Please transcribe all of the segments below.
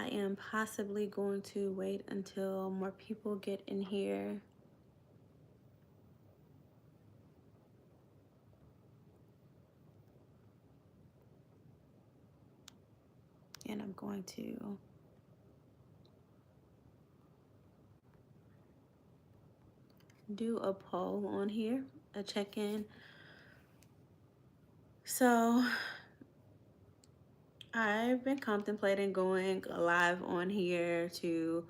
I am possibly going to wait until more people get in here. And I'm going to do a poll on here, a check-in. So I've been contemplating going live on here to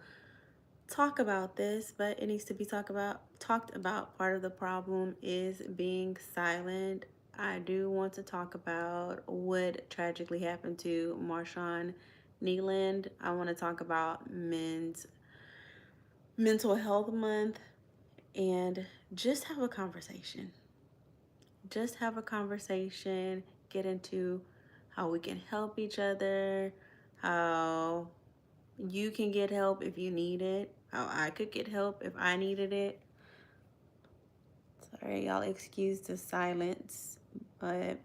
talk about this, but it needs to be talked about. Part of the problem is being silent. I do want to talk about what tragically happened to Marshawn Neyland. I want to talk about Men's Mental Health Month and just have a conversation. Just have a conversation, get into how we can help each other, how you can get help if you need it, how I could get help if I needed it. Sorry, y'all, excuse the silence, but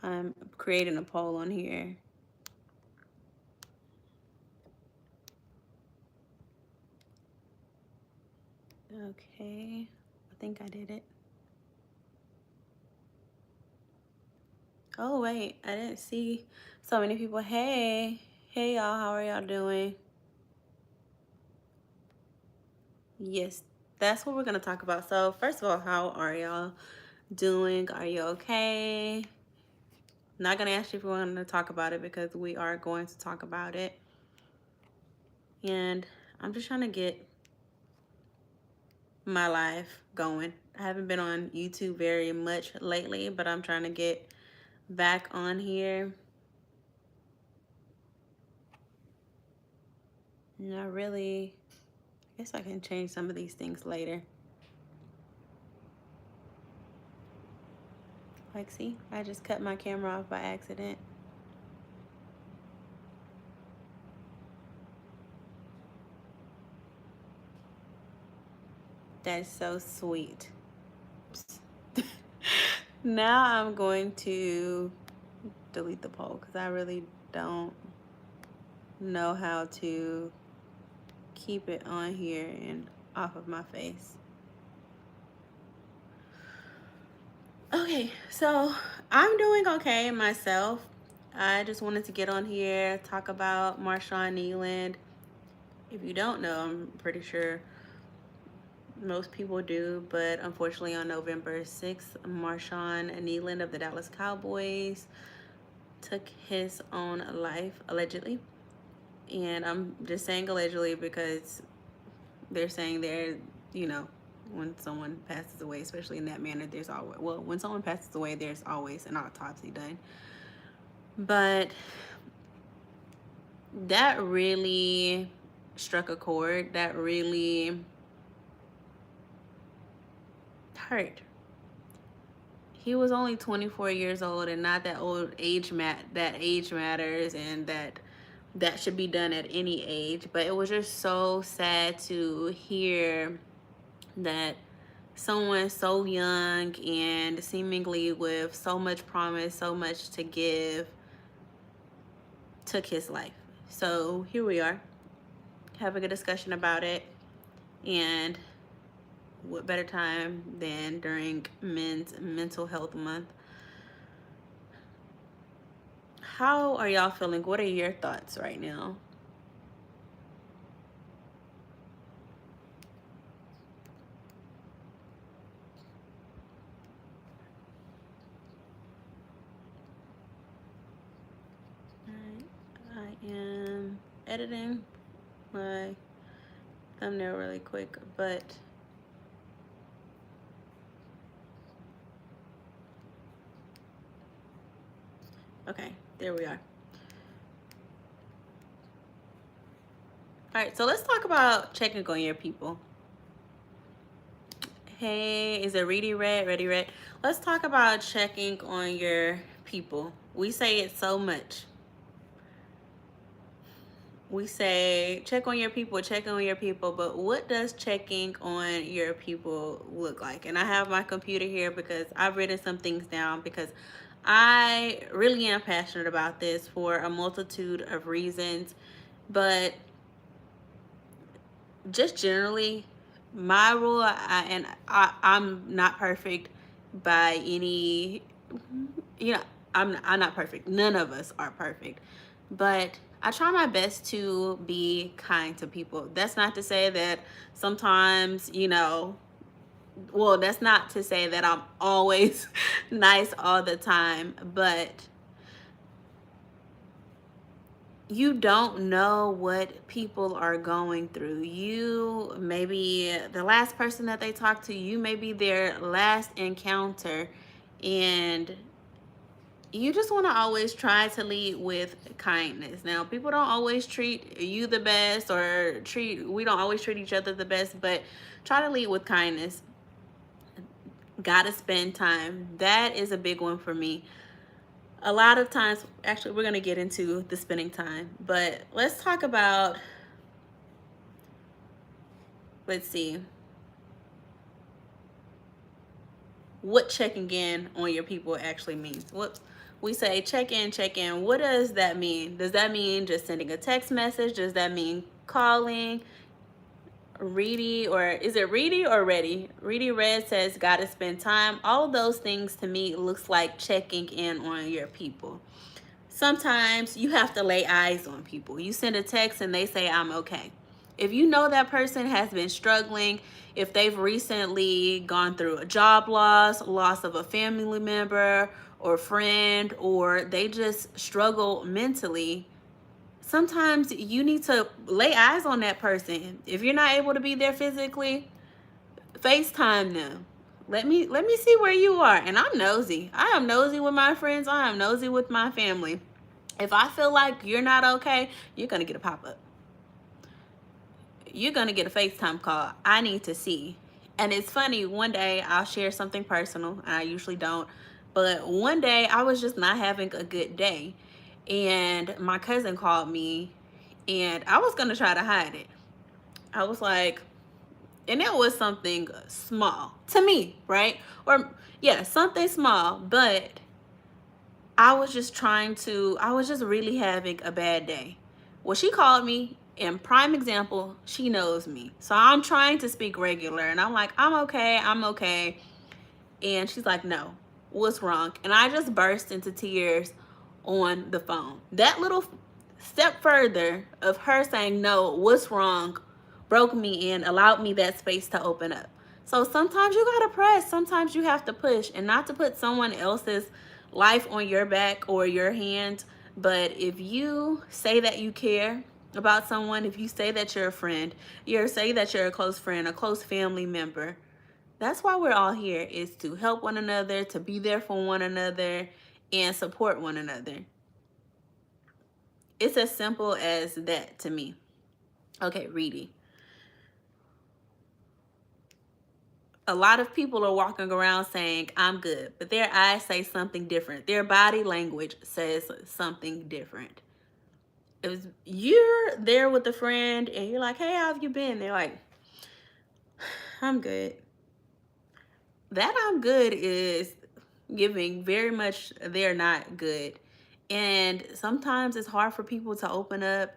I'm creating a poll on here. Okay, I think I did it. Oh, wait, I didn't see so many people. Hey, y'all, how are y'all doing? Yes, that's what we're gonna talk about. So first of all, how are y'all doing? Are you okay? Not gonna ask you if we want to talk about it because we are going to talk about it. And I'm just trying to get my life going. I haven't been on YouTube very much lately, but I'm trying to get back on here. And I guess I can change some of these things later. Like, see, I just cut my camera off by accident. That's so sweet. Now I'm going to delete the poll because I really don't know how to keep it on here and off of my face. Okay, so I'm doing okay myself. I just wanted to get on here, talk about Marshawn Neyland. If you don't know, I'm pretty sure most people do, but unfortunately on November 6th, Marshawn Neyland of the Dallas Cowboys took his own life, allegedly. And I'm just saying allegedly because they're saying when someone passes away, especially in that manner, when someone passes away, there's always an autopsy done. But that really struck a chord. That really hurt. He was only 24 years old, and not that old age that age matters, and that should be done at any age. But it was just so sad to hear that someone so young and seemingly with so much promise, so much to give, took his life. So here we are, having a discussion about it. And what better time than during Men's Mental Health Month? How are y'all feeling? What are your thoughts right now? I am editing my thumbnail really quick, but okay, there we are. All right, so let's talk about checking on your people. Hey, is it Ready Red? Let's talk about checking on your people. We say it so much. We say check on your people, check on your people, but what does checking on your people look like? And I have my computer here because I've written some things down because I really am passionate about this for a multitude of reasons. But just generally, my rule, I'm not perfect by any, you know, I'm not perfect. None of us are perfect. But I try my best to be kind to people. That's not to say that sometimes, well, that's not to say that I'm always nice all the time, but you don't know what people are going through. You maybe the last person that they talk to, you may be their last encounter, and you just want to always try to lead with kindness. Now, people don't always treat you the best, or we don't always treat each other the best, but try to lead with kindness. Gotta spend time. That is a big one for me. A lot of times, actually, we're going to get into the spending time, but let's talk about, let's see, what checking in on your people actually means. What we say, check in, check in. What does that mean? Does that mean just sending a text message? Does that mean calling? Reedy, or is it Reedy or Ready? Reedy Red says, gotta spend time. All of those things to me looks like checking in on your people. Sometimes you have to lay eyes on people. You send a text and they say, I'm okay. If you know that person has been struggling, if they've recently gone through a job loss of a family member or friend, or they just struggle mentally, sometimes you need to lay eyes on that person. If you're not able to be there physically, FaceTime them. Let me see where you are. And I'm nosy. I am nosy with my friends. I am nosy with my family. If I feel like you're not okay, you're going to get a pop-up. You're going to get a FaceTime call. I need to see. And it's funny, one day I'll share something personal, and I usually don't. But one day I was just not having a good day. And my cousin called me, and I was going to try to hide it. I was like, and it was something small to me, right? Or, yeah, something small, but I was just really having a bad day. Well, she called me, and prime example, she knows me. So I'm trying to speak regular, and I'm like, I'm okay, I'm okay. And she's like, no, what's wrong? And I just burst into tears on the phone. That little step further of her saying, no, what's wrong, broke me and allowed me that space to open up. So sometimes you gotta press, sometimes you have to push, and not to put someone else's life on your back or your hand. But if you say that you care about someone, if you say that you're a friend, you say that you're a close friend, a close family member, that's why we're all here, is to help one another, to be there for one another, and support one another. It's as simple as that to me. Okay, Reedy. A lot of people are walking around saying, I'm good, but their eyes say something different. Their body language says something different. If you're there with a friend and you're like, hey, how have you been? They're like, I'm good. That I'm good is giving very much they're not good. And sometimes it's hard for people to open up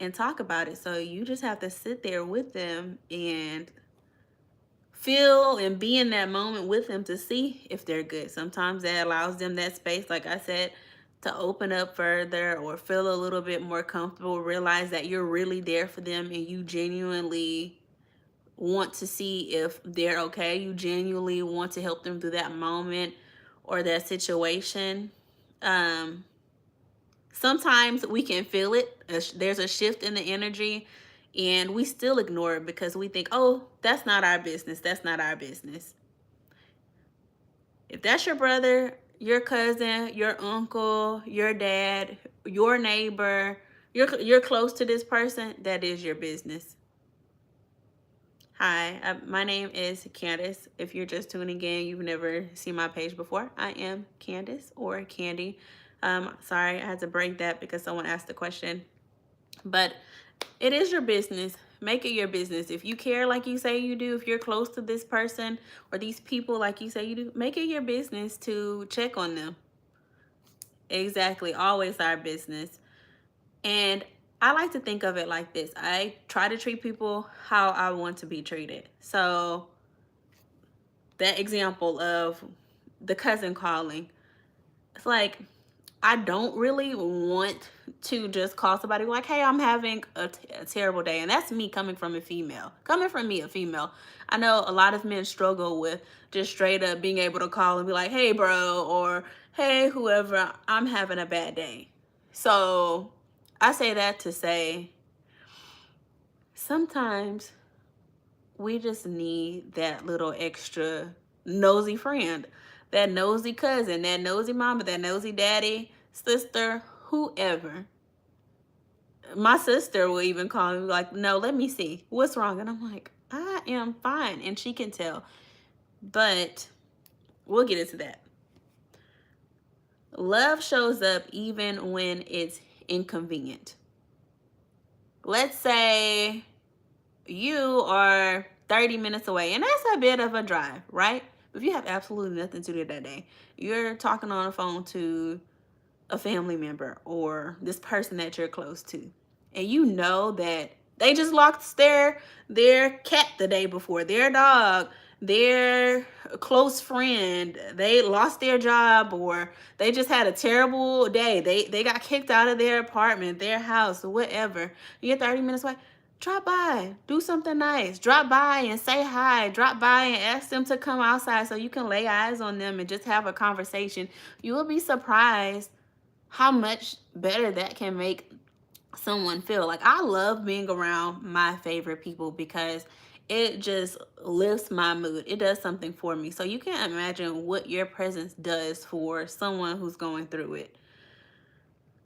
and talk about it. So you just have to sit there with them and feel and be in that moment with them to see if they're good. Sometimes that allows them that space, like I said, to open up further or feel a little bit more comfortable, realize that you're really there for them and you genuinely want to see if they're okay. You genuinely want to help them through that moment or that situation. Sometimes we can feel it. There's a shift in the energy, and we still ignore it because we think, oh, that's not our business. That's not our business. If that's your brother, your cousin, your uncle, your dad, your neighbor, you're close to this person, that is your business. Hi, my name is Candace. If you're just tuning in, you've never seen my page before, I am Candace or Candy. Sorry, I had to break that because someone asked the question. But it is your business. Make it your business. If you care like you say you do, if you're close to this person or these people like you say you do, make it your business to check on them. Exactly. Always our business. And I like to think of it like this. I try to treat people how I want to be treated. So that example of the cousin calling, it's like I don't really want to just call somebody like, hey, I'm having a terrible day. And that's me coming from a female. Coming from me, a female. I know a lot of men struggle with just straight up being able to call and be like, hey, bro, or hey, whoever, I'm having a bad day. So I say that to say sometimes we just need that little extra nosy friend, that nosy cousin, that nosy mama, that nosy daddy, sister, whoever. My sister will even call me like, no, let me see. What's wrong? And I'm like, I am fine. And she can tell. But we'll get into that. Love shows up even when it's inconvenient. Let's say you are 30 minutes away, and that's a bit of a drive, right? If you have absolutely nothing to do that day, you're talking on the phone to a family member or this person that you're close to, and you know that they just lost their cat the day before, their dog, their close friend, they lost their job, or they just had a terrible day. They got kicked out of their apartment, their house, or whatever. You're 30 minutes away. Drop by, do something nice. Drop by and say hi. Drop by and ask them to come outside so you can lay eyes on them and just have a conversation. You will be surprised how much better that can make someone feel. Like, I love being around my favorite people because it just lifts my mood. It does something for me. So you can't imagine what your presence does for someone who's going through it.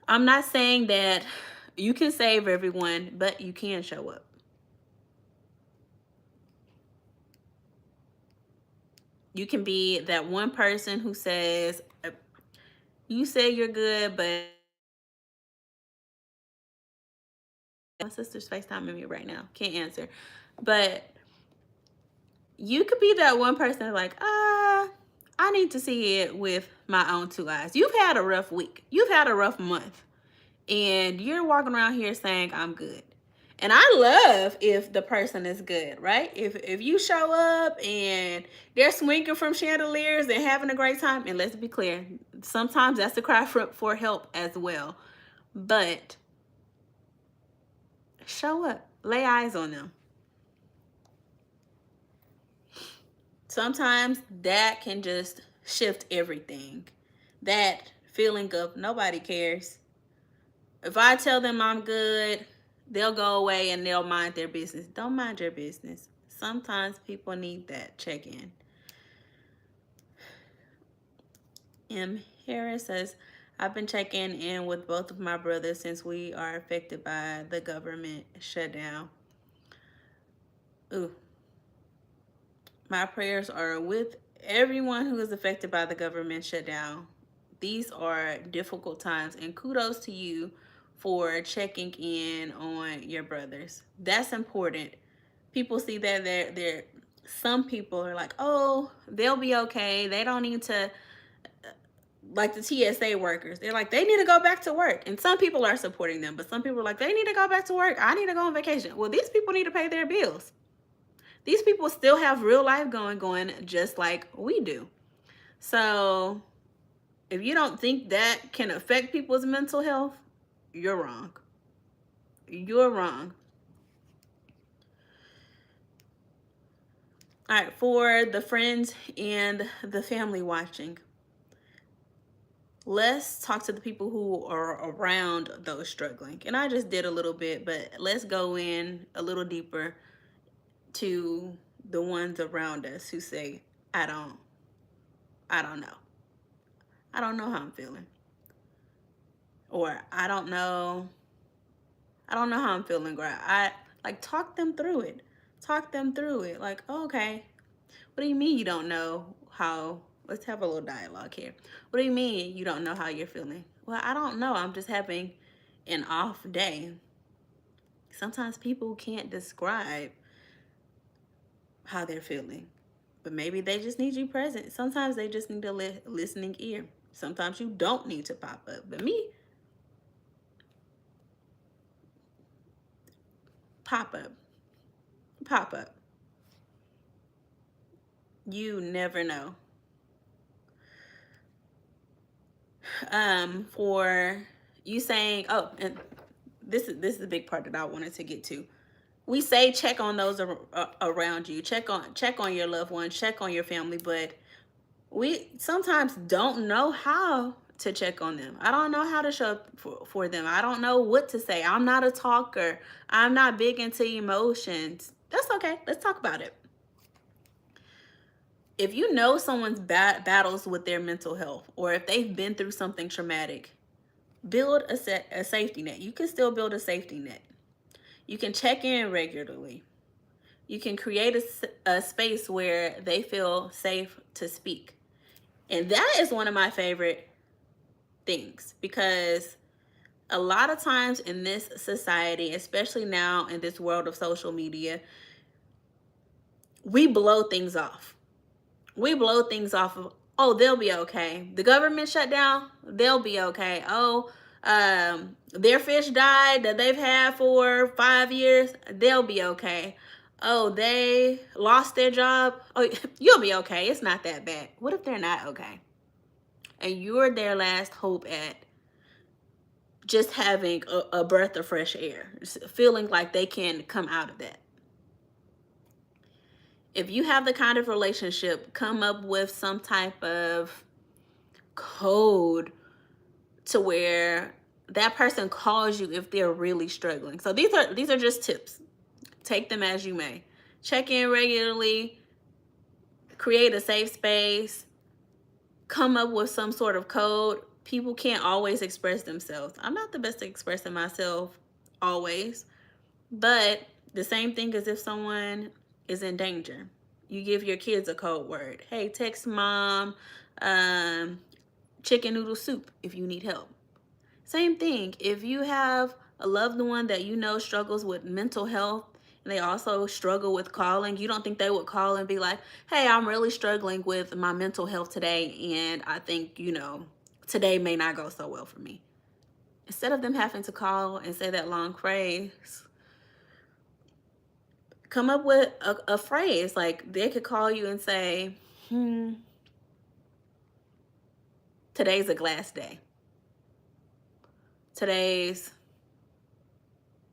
I'm not saying that you can save everyone, but you can show up. You can be that one person who says, you say you're good, but my sister's FaceTiming me right now. Can't answer. But you could be that one person like, I need to see it with my own two eyes. You've had a rough week. You've had a rough month. And you're walking around here saying, I'm good. And I love if the person is good, right? If you show up and they're swinging from chandeliers and having a great time, and let's be clear, sometimes that's a cry for help as well. But show up, lay eyes on them. Sometimes that can just shift everything. That feeling of nobody cares. If I tell them I'm good, they'll go away and they'll mind their business. Don't mind your business. Sometimes people need that check-in. M. Harris says, I've been checking in with both of my brothers since we are affected by the government shutdown. Ooh. My prayers are with everyone who is affected by the government shutdown. These are difficult times, and kudos to you for checking in on your brothers. That's important. People see that they're some people are like, oh, they'll be okay. They don't need to, like the TSA workers. They're like, they need to go back to work. And some people are supporting them, but some people are like, they need to go back to work. I need to go on vacation. Well, these people need to pay their bills. These people still have real life going just like we do. So if you don't think that can affect people's mental health, you're wrong. You're wrong. All right, for the friends and the family watching, let's talk to the people who are around those struggling. And I just did a little bit, but let's go in a little deeper to the ones around us who say, I don't know. I don't know how I'm feeling. Or I don't know how I'm feeling, girl. I like talk them through it. Talk them through it. Like, oh, okay. What do you mean you don't know how? Let's have a little dialogue here. What do you mean you don't know how you're feeling? Well, I don't know. I'm just having an off day. Sometimes people can't describe how they're feeling, but maybe they just need you present. Sometimes they just need a listening ear. Sometimes you don't need to pop up. But me, pop up, pop up. You never know. For you saying, oh, and this is the big part that I wanted to get to. We say check on those around you, check on your loved ones, check on your family, but we sometimes don't know how to check on them. I don't know how to show up for them. I don't know what to say. I'm not a talker. I'm not big into emotions. That's okay. Let's talk about it. If you know someone's battles with their mental health, or if they've been through something traumatic, build a safety net. You can still build a safety net. You can check in regularly. You can create a space where they feel safe to speak. And that is one of my favorite things, because a lot of times in this society, especially now in this world of social media, we blow things off. We blow things off of, oh, they'll be okay. The government shut down, they'll be okay. Oh, their fish died that they've had for 5 years, they'll be okay. Oh, they lost their job, oh, you'll be okay. It's not that bad. What if they're not okay? And you're their last hope at just having a breath of fresh air, feeling like they can come out of that. If you have the kind of relationship, come up with some type of code to where that person calls you if they're really struggling. So these are just tips. Take them as you may. Check in regularly, create a safe space, come up with some sort of code. People can't always express themselves. I'm not the best at expressing myself always, but the same thing as if someone is in danger. You give your kids a code word. Hey, text mom, chicken noodle soup if you need help. Same thing. If you have a loved one that you know struggles with mental health and they also struggle with calling, you don't think they would call and be like, hey, I'm really struggling with my mental health today, and I think, today may not go so well for me. Instead of them having to call and say that long phrase, come up with a phrase. Like, they could call you and say, today's a glass day. Today's,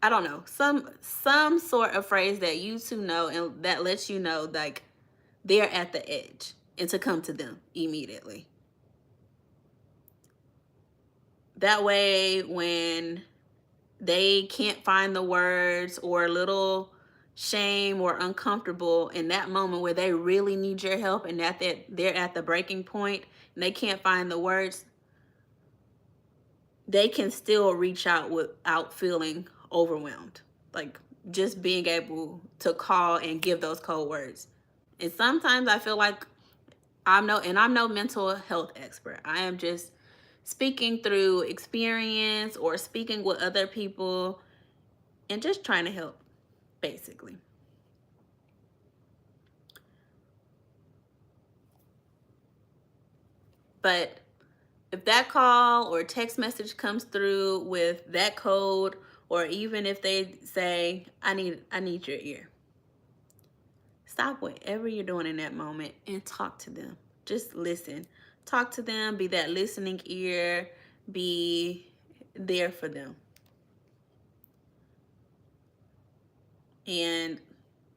I don't know, some sort of phrase that you two know and that lets you know like they're at the edge, and to come to them immediately. That way, when they can't find the words, or a little shame or uncomfortable in that moment where they really need your help and that they're at the breaking point and they can't find the words, they can still reach out without feeling overwhelmed. Like, just being able to call and give those code words. And sometimes I feel like I'm no mental health expert. I am just speaking through experience or speaking with other people and just trying to help, basically. But if that call or text message comes through with that code, or even if they say, I need your ear, stop whatever you're doing in that moment and talk to them. Just listen. Talk to them, be that listening ear, be there for them. And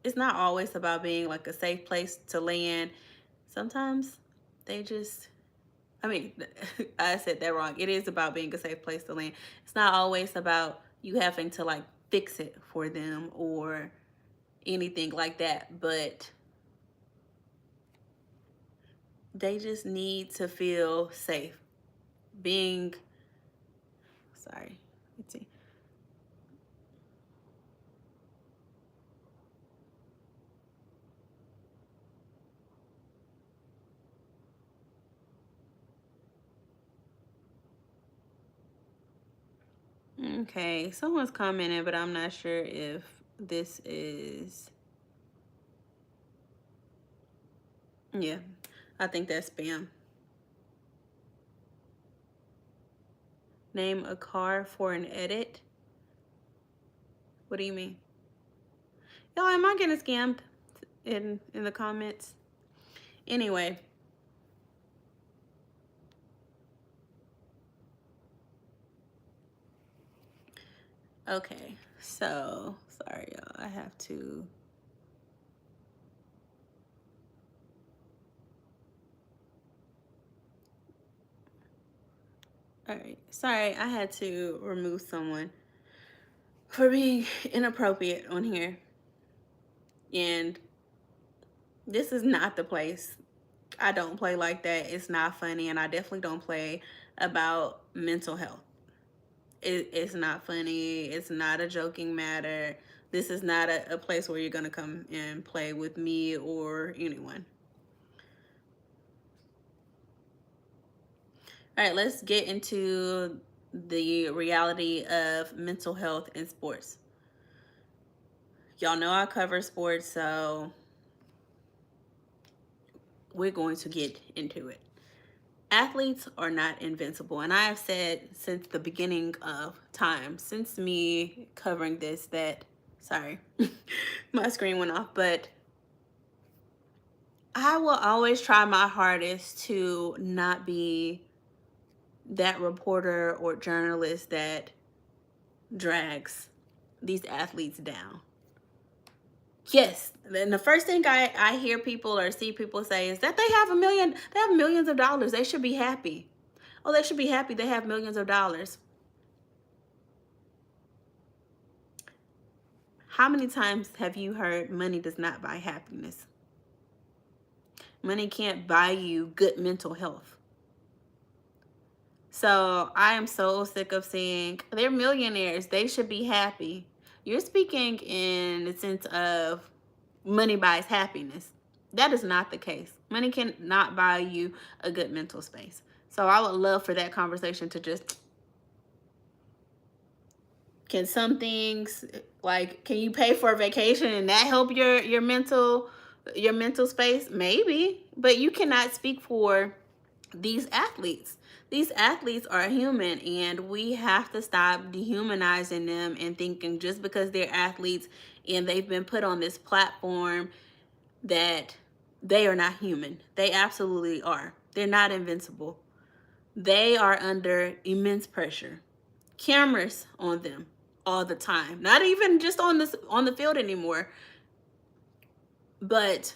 it's not always about being like a safe place to land. Sometimes they just, I mean, I said that wrong. It is about being a safe place to land. It's not always about you having to like fix it for them or anything like that, but they just need to feel safe. Let's see. Okay, someone's commenting, but I'm not sure if this is, yeah, I think that's spam. Name a car for an edit. What do you mean? Y'all, am I getting scammed in the comments? Anyway. Okay, so sorry y'all, I have to. All right, sorry, I had to remove someone for being inappropriate on here. And this is not the place. I don't play like that. It's not funny, and I definitely don't play about mental health. It's not funny. It's not a joking matter. This is not a place where you're going to come and play with me or anyone. All right, let's get into the reality of mental health in sports. Y'all know I cover sports, so we're going to get into it. Athletes are not invincible. And I have said since the beginning of time, since me covering this, that, sorry, my screen went off, but I will always try my hardest to not be that reporter or journalist that drags these athletes down. Yes, and the first thing I hear people or see people say is that they have millions of dollars. They should be happy. Oh, they should be happy they have millions of dollars. How many times have you heard money does not buy happiness? Money can't buy you good mental health. So I am so sick of saying they're millionaires. They should be happy. You're speaking in the sense of money buys happiness. That is not the case. Money cannot buy you a good mental space. So I would love for that conversation to just, can some things, like, can you pay for a vacation and that help your mental space? Maybe, but you cannot speak for these athletes. These athletes are human, and we have to stop dehumanizing them and thinking just because they're athletes and they've been put on this platform that they are not human. They absolutely are. They're not invincible. They are under immense pressure. Cameras on them all the time. Not even just on the field anymore, but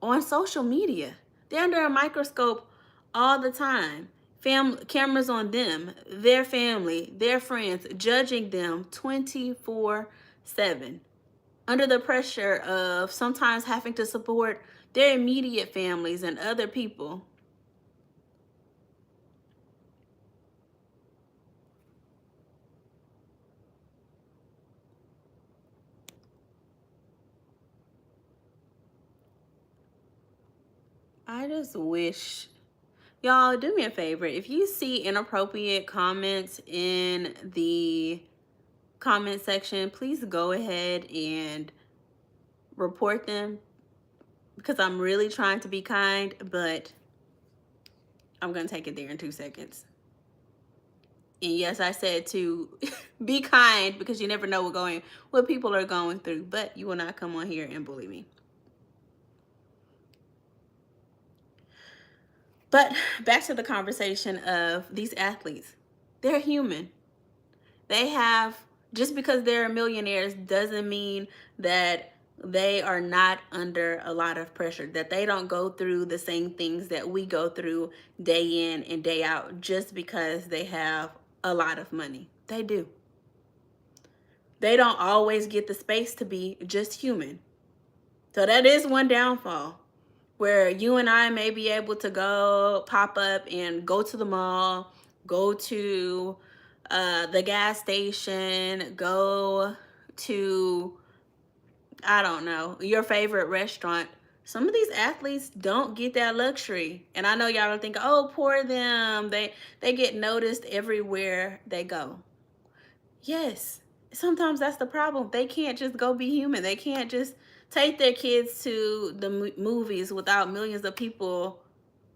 on social media. They're under a microscope all the time. Cameras on them, their family, their friends, judging them 24/7. Under the pressure of sometimes having to support their immediate families and other people. I just wish, y'all, do me a favor. If you see inappropriate comments in the comment section, please go ahead and report them, because I'm really trying to be kind, but I'm going to take it there in 2 seconds. And yes, I said to be kind, because you never know what people are going through, but you will not come on here and bully me. But back to the conversation of these athletes. They're human. They have, just because they're millionaires doesn't mean that they are not under a lot of pressure, that they don't go through the same things that we go through day in and day out just because they have a lot of money. They do. They don't always get the space to be just human. So that is one downfall, where you and I may be able to go pop up and go to the mall, go to the gas station, go to, I don't know, your favorite restaurant. Some of these athletes don't get that luxury. And I know y'all are thinking, oh, poor them. They get noticed everywhere they go. Yes, sometimes that's the problem. They can't just go be human. They can't just take their kids to the movies without millions of people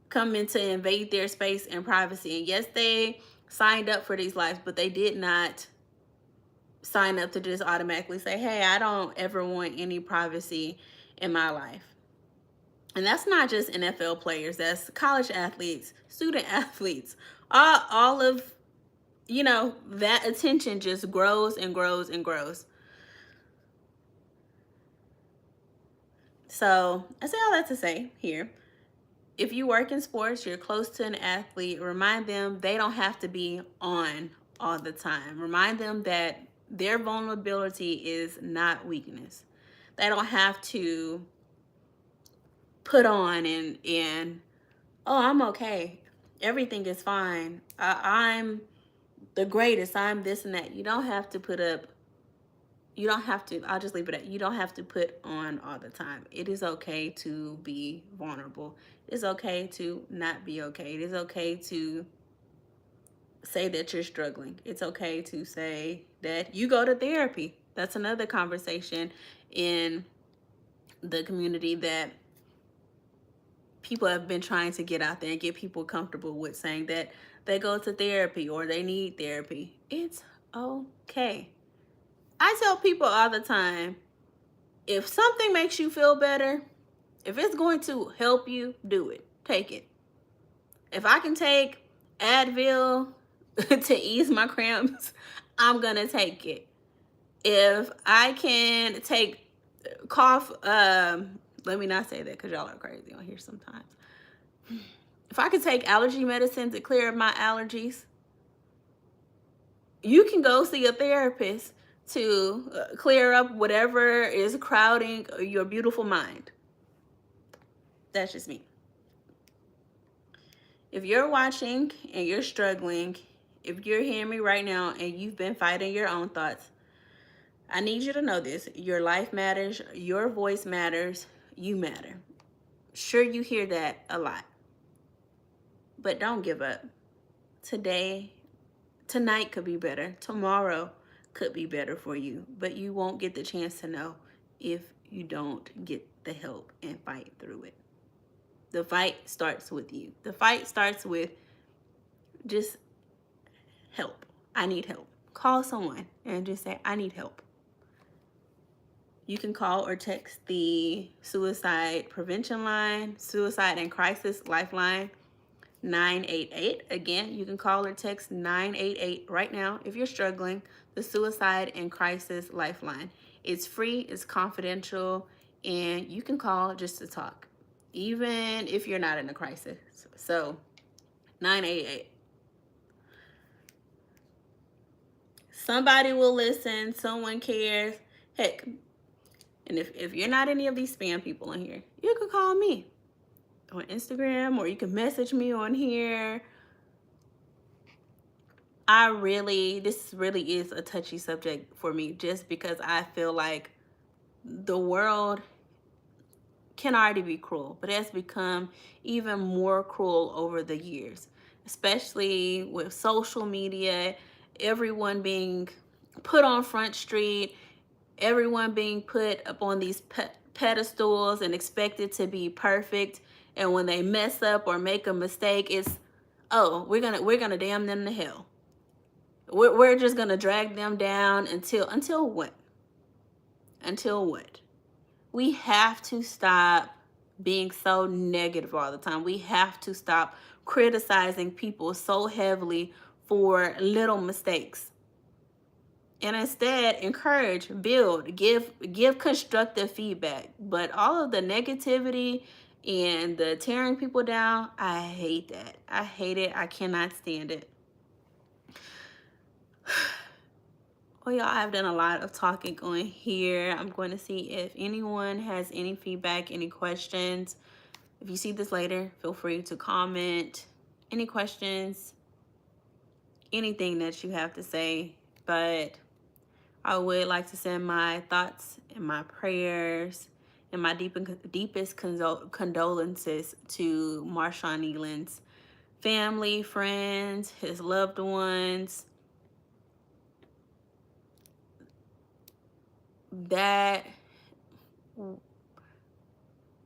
coming to invade their space and privacy. And yes, they signed up for these lives, but they did not sign up to just automatically say, hey, I don't ever want any privacy in my life. And that's not just NFL players, that's college athletes, student athletes, all of, that attention just grows and grows and grows. So I say all that to say here, if you work in sports, you're close to an athlete, remind them they don't have to be on all the time. Remind them that their vulnerability is not weakness. They don't have to put on and oh, I'm okay. Everything is fine. I'm the greatest. I'm this and that. You don't have to put up, you don't have to, I'll just leave it at, you don't have to put on all the time. It is okay to be vulnerable. It's okay to not be okay. It is okay to say that you're struggling. It's okay to say that you go to therapy. That's another conversation in the community that people have been trying to get out there and get people comfortable with saying that they go to therapy or they need therapy. It's okay. I tell people all the time, if something makes you feel better, if it's going to help you, do it. Take it. If I can take Advil to ease my cramps, I'm going to take it. If I can take cough, let me not say that because y'all are crazy on here sometimes. If I could take allergy medicine to clear up my allergies, you can go see a therapist to clear up whatever is crowding your beautiful mind. That's just me. If you're watching and you're struggling, if you're hearing me right now and you've been fighting your own thoughts, I need you to know this. Your life matters. Your voice matters. You matter. Sure, you hear that a lot. But don't give up. Tonight could be better. Tomorrow could be better for you. But you won't get the chance to know if you don't get the help and fight through it. The fight starts with you. The fight starts with just help. I need help. Call someone and just say, I need help. You can call or text the suicide prevention line, suicide and crisis lifeline, 988. Again, you can call or text 988 right now if you're struggling, the suicide and crisis lifeline. It's free, it's confidential, and you can call just to talk, even if you're not in a crisis. So 988. Somebody will listen, someone cares. Heck, and if you're not any of these spam people in here, you can call me on Instagram or you can message me on here. This really is a touchy subject for me just because I feel like the world can already be cruel, but it has become even more cruel over the years, especially with social media, everyone being put on Front Street, everyone being put up on these pedestals and expected to be perfect. And when they mess up or make a mistake, it's, oh, we're gonna damn them to hell. We're just gonna drag them down until what? Until what? We have to stop being so negative all the time. We have to stop criticizing people so heavily for little mistakes. And instead, encourage, build, give constructive feedback. But all of the negativity and the tearing people down, I hate that. I hate it. I cannot stand it. Well, y'all, I've done a lot of talking on here. I'm going to see if anyone has any feedback, any questions. If you see this later, feel free to comment. Any questions, anything that you have to say. But I would like to send my thoughts and my prayers and my deepest condolences to Marshawn Neyland's family, friends, his loved ones. that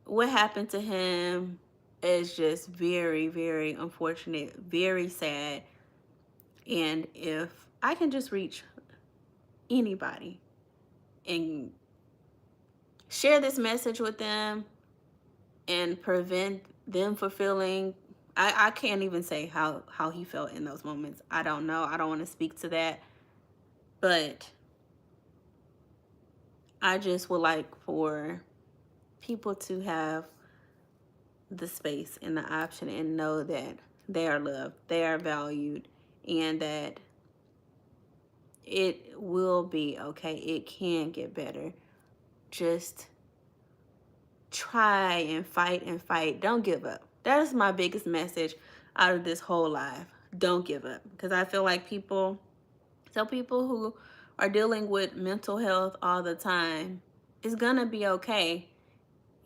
what happened to him is just very, very unfortunate, very sad. And if I can just reach anybody and share this message with them and prevent them from feeling, I can't even say how he felt in those moments. I don't know. I don't want to speak to that. But I just would like for people to have the space and the option and know that they are loved, they are valued, and that it will be okay. It can get better. Just try and fight and fight. Don't give up. That is my biggest message out of this whole life. Don't give up. Because I feel like people who are dealing with mental health all the time, it's going to be okay.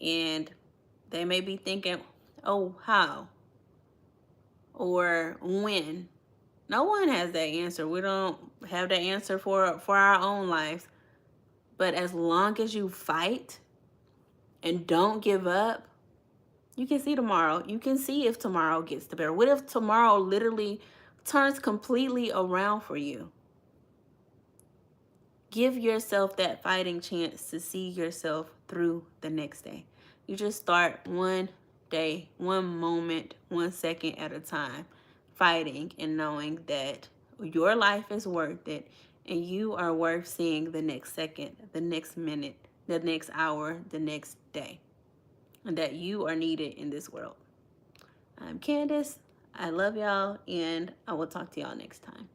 And they may be thinking, oh, how? Or when? No one has that answer. We don't have the answer for our own lives. But as long as you fight and don't give up, you can see tomorrow. You can see if tomorrow gets the better. What if tomorrow literally turns completely around for you? Give yourself that fighting chance to see yourself through the next day. You just start one day, one moment, 1 second at a time, fighting and knowing that your life is worth it and you are worth seeing the next second, the next minute, the next hour, the next day, and that you are needed in this world. I'm Candace. I love y'all, and I will talk to y'all next time.